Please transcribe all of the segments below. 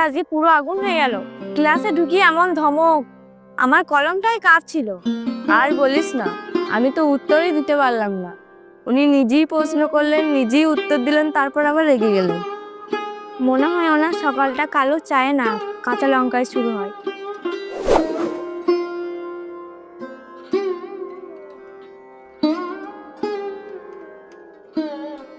আজকে পুরো আগুন হয়ে গেল। ক্লাসে ঢুকিয়ে এমন ধমক, আমার কলমটাই কাঁপছিল। আর বলিস না, আমি তো উত্তরই দিতে পারলাম না। উনি নিজেই প্রশ্ন করলেন, নিজেই উত্তর দিলেন, তারপর আবার রেগে গেলেন। মনে হয় ওনার সকালটা কালো চায় না, কাঁচা লঙ্কায় শুরু হয়।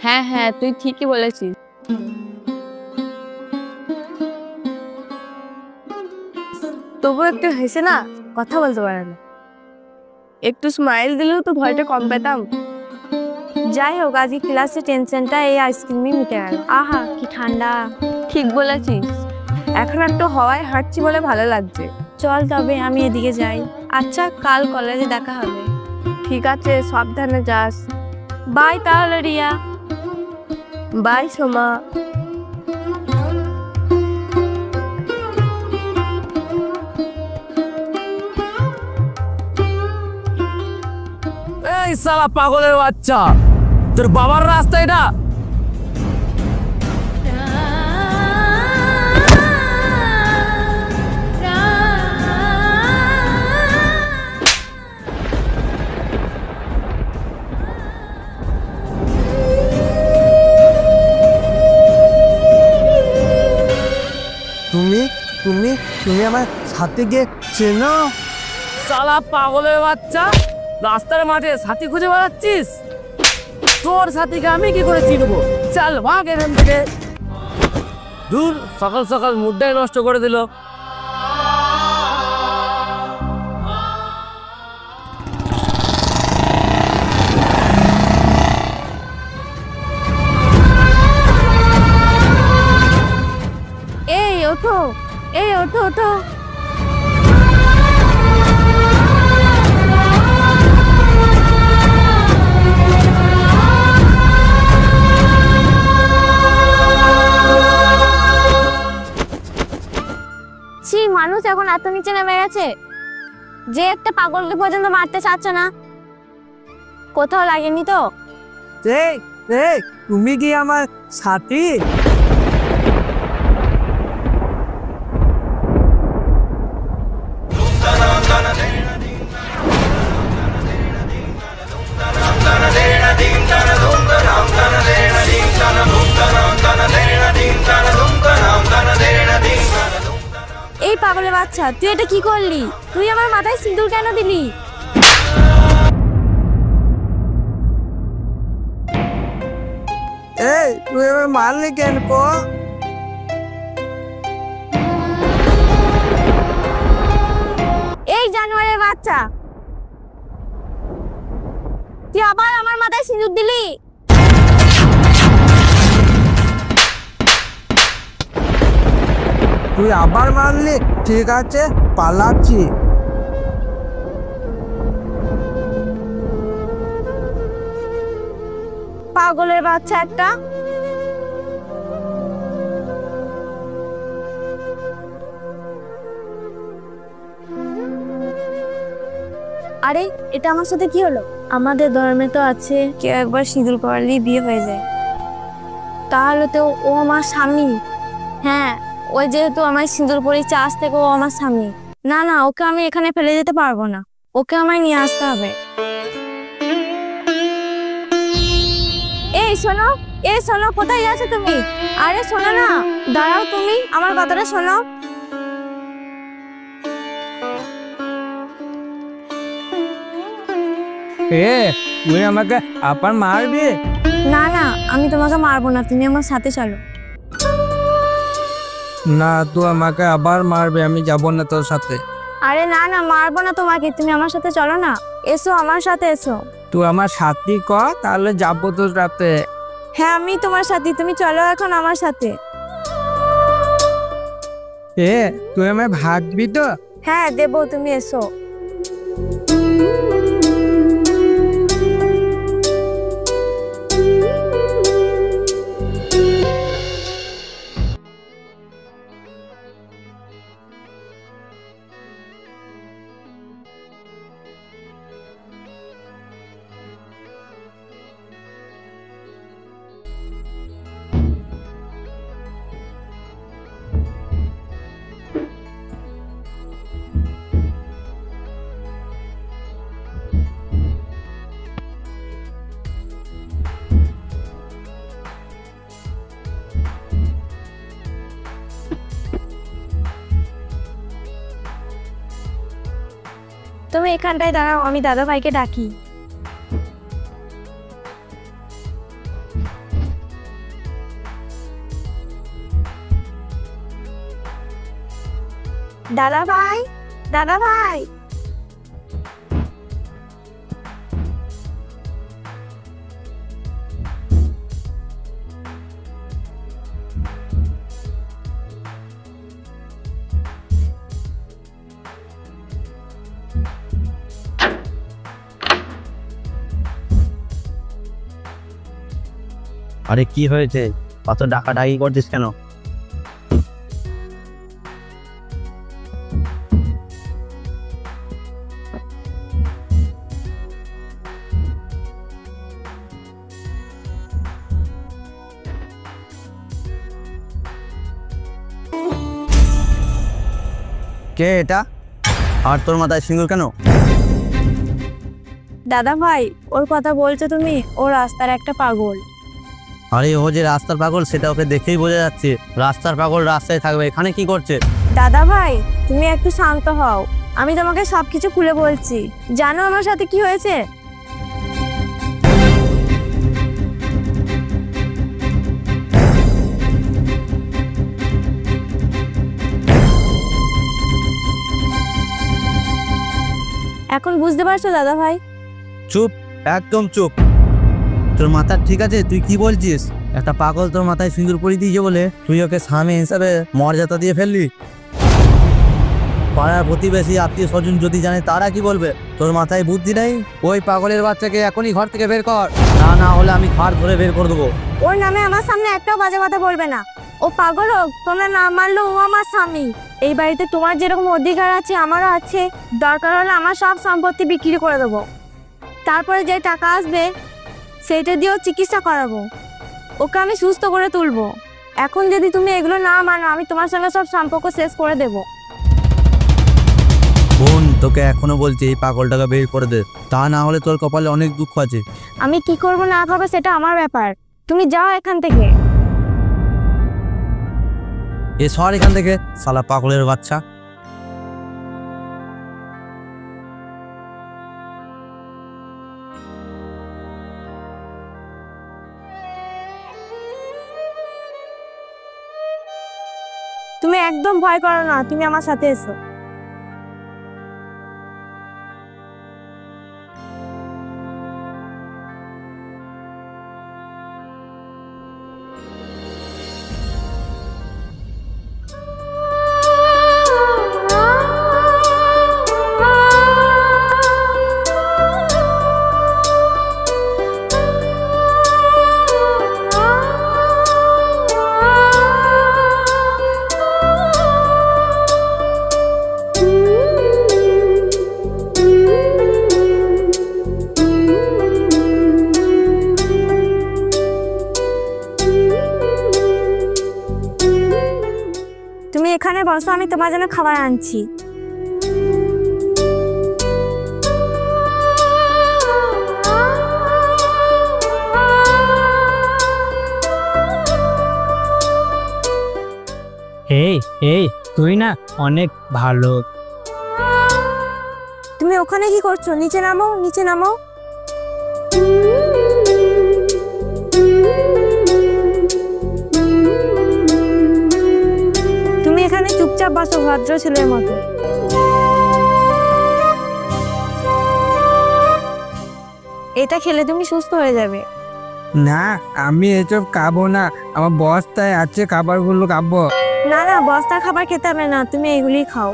হ্যাঁ হ্যাঁ, তুই ঠিকই বলেছিস। তবু একটু হেসে না কথা বলতে পারে না। একটু স্মাইল দিলেও তো ভয়টা কম পেতাম। যাই হোক, আজকে ক্লাসে টেনশনটা এই আইসক্রিমই মিটে গেল। আহা কি ঠান্ডা। ঠিক বলেছিস, এখন একটু হাওয়ায় হাঁটছি বলে ভালো লাগছে। চল তবে আমি এদিকে যাই। আচ্ছা, কাল কলেজে দেখা হবে। ঠিক আছে, সাবধানে যাস। বাই তাহলে রিয়া। বাই সোমা। এই শালা পাগলের বাচ্চা, তোর বাবার রাস্তা এটা? তুমি তুমি তুমি আমার সাথে গিয়ে চেনো? শালা পাগলের বাচ্চা, রাস্তার মাঝে সাথী খুঁজে বেড়াচ্ছিস? তোর সাথীকে আমি কি করে চিনবো? চল ভাগ এখান থেকে। দূর, সকাল সকাল মুডটাই নষ্ট করে দিল। এই ওঠো, এই ওঠো ওঠো। মানুষ এখন এত নিচে নেমে গেছে যে একটা পাগলকে পর্যন্ত মারতে চাচ্ছে না। কোথাও লাগেনি তো? তুমি কি আমার সাথী? এই পাগলের বাচ্চা, তুই এটা কি করলি? তুই আমার মাথায় সিঁদুর কেন দিলি? তুই আমার মারলি কেন? এই জানোয়ারের বাচ্চা, তুই আবার আমার মাথায় সিঁদুর দিলি? তুই আবার মারলি? ঠিক আছে, পালাচ্ছি। পাগলের বাচ্চা একটা। আরে, এটা আমার সাথে কি হলো? আমাদের ধর্মে তো আছে কেউ একবার সিঁদুর পরালেই বিয়ে হয়ে যায়। তাহলে তো ও আমার স্বামী। হ্যাঁ, ওই যেহেতু আমার সিঁদুর পরেছে, আজ থেকে ও আমার স্বামী। না না, ওকে আমি এখানে ফেলে যেতে পারবো না। ওকে আমায় নিয়ে আসতে হবে। এই শোনো, এই শোনো, কোথায় যাচ্ছ তুমি? আরে শোনো না, দাঁড়াও, তুমি আমার কথাটা শোনো। তুই আমাকে আবার মারবি? না না, আমি তোমাকে মারবো না, তুমি আমার সাথে চলো। না, তুই আমাকে আবার মারবে, আমি যাব না তোর সাথে। আরে না না, মারবো না তোমাকে, তুমি আমার সাথে চলো না। এসো, আমার সাথে এসো। তুই আমার সাথী ক, তাহলে যাবো তোর সাথে। হ্যাঁ, আমি তোমার সাথী, তুমি চলো এখন আমার সাথে। তুই আমায় ভাগবি তো? হ্যাঁ দেবো, তুমি এসো। তুমি এখানটায় দাঁড়াও, আমি দাদা ভাইকে ডাকি। দাদা ভাই, দাদা ভাই। আরে কি হয়েছে, অত ডাকাডাকি করছিস কেন? কে এটা? আর তোর মাথায় সিঙ্গুর কেন? দাদা ভাই, ওর কথা বলছো তুমি? ও রাস্তার একটা পাগল। আরে ও যে রাস্তার পাগল সেটা ওকে দেখেই বোঝা যাচ্ছে। রাস্তার পাগল রাস্তায় থাকবে, এখানে কি করছে? দাদা ভাই, তুমি একটু শান্ত হও, আমি তোমাকে সবকিছু খুলে বলছি। জানো আমার সাথে কি হয়েছে? এখন বুঝতে পারছো দাদা ভাই? চুপ, একদম চুপ। তোর মাথা ঠিক আছে? তুই কি বলছিস? একটা পাগল তোর মাথায় সিঁদুর পরিয়ে দিয়েছে বলে তুই ওকে স্বামী হিসাবে মর্যাদা দিয়ে ফেললি? পাড়ার প্রতিবেশী আত্মীয় স্বজন যদি জানে তারা কি বলবে? তোর মাথায় বুদ্ধি নেই? ওই পাগলের বাচ্চাকে এখনই ঘর থেকে বের কর, না হলে আমি ঘর ধরে বের করে দেবো। ওর নামে আমার সামনে একটাও বাজে কথা বলবে না। ও পাগল হোক, তোমরা না মানলেও ও আমার স্বামী। এই বাড়িতে তোমার যেরকম অধিকার আছে আমারও আছে। দরকার হলে আমার সব সম্পত্তি বিক্রি করে দেবো, তারপরে যে টাকা আসবে সেইটা দিয়েও চিকিৎসা করাবো। ওকে আমি সুস্থ করে তুলবো। এখন যদি তুমি এগুলো না মানো, আমি তোমার সঙ্গে সব সম্পর্ক শেষ করে দেবো। বোন, তোকে এখনো বলছি এই পাগলটাকে বের করে দে, তা না হলে তোর কপালে অনেক দুঃখ আছে। আমি কি করবো না করবো সেটা আমার ব্যাপার, তুমি যাও এখান থেকে। এ সর এখান থেকে, শালা পাগলের বাচ্চা। তুমি একদম ভয় করো না, তুমি আমার সাথে এসো। তুমি এখানে বসো, আমি তোমার জন্য খাবার আনছি। এই এই তুই না অনেক ভালো। তুমি ওখানে কি করছো? নিচে নামো, নিচে নামো। তুমি এখানে চুপচাপ বসো, ভদ্র ছেলের মতো। এটা খেলে তুমি সুস্থ হয়ে যাবে। না, আমি এসব খাবো না, আমার বস্তায় আছে খাবারগুলো খাবো। না না, বস্তার খাবার খেতে হবে না, তুমি এগুলি খাও।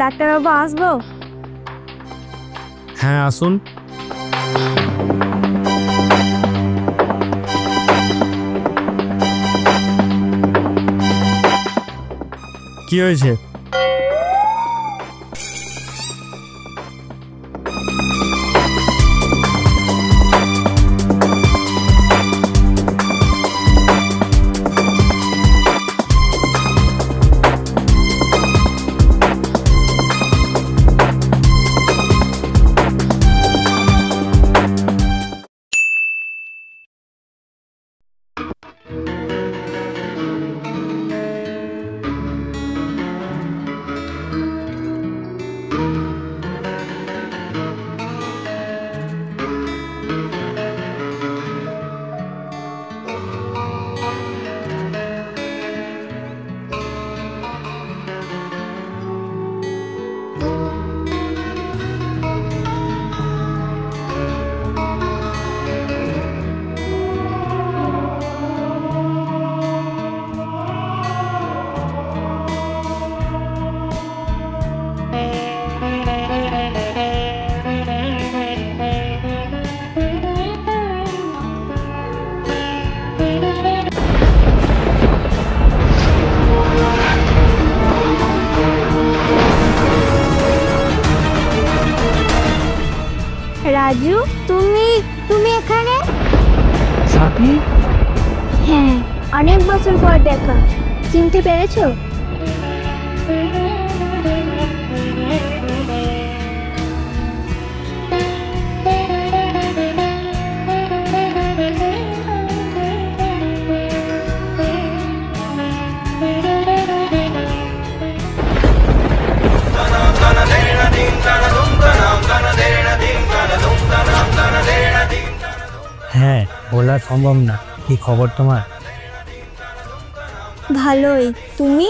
ডাক্তারবাবু আসবো? হ্যাঁ আসুন। কি হয়েছে? রাজু, তুমি তুমি এখানে? সাথী, হ্যাঁ, অনেক বছর পর দেখা। চিনতে পেরেছো? হ্যাঁ, বলা সম্ভব না। কি খবর তোমার? ভালোই। তুমি?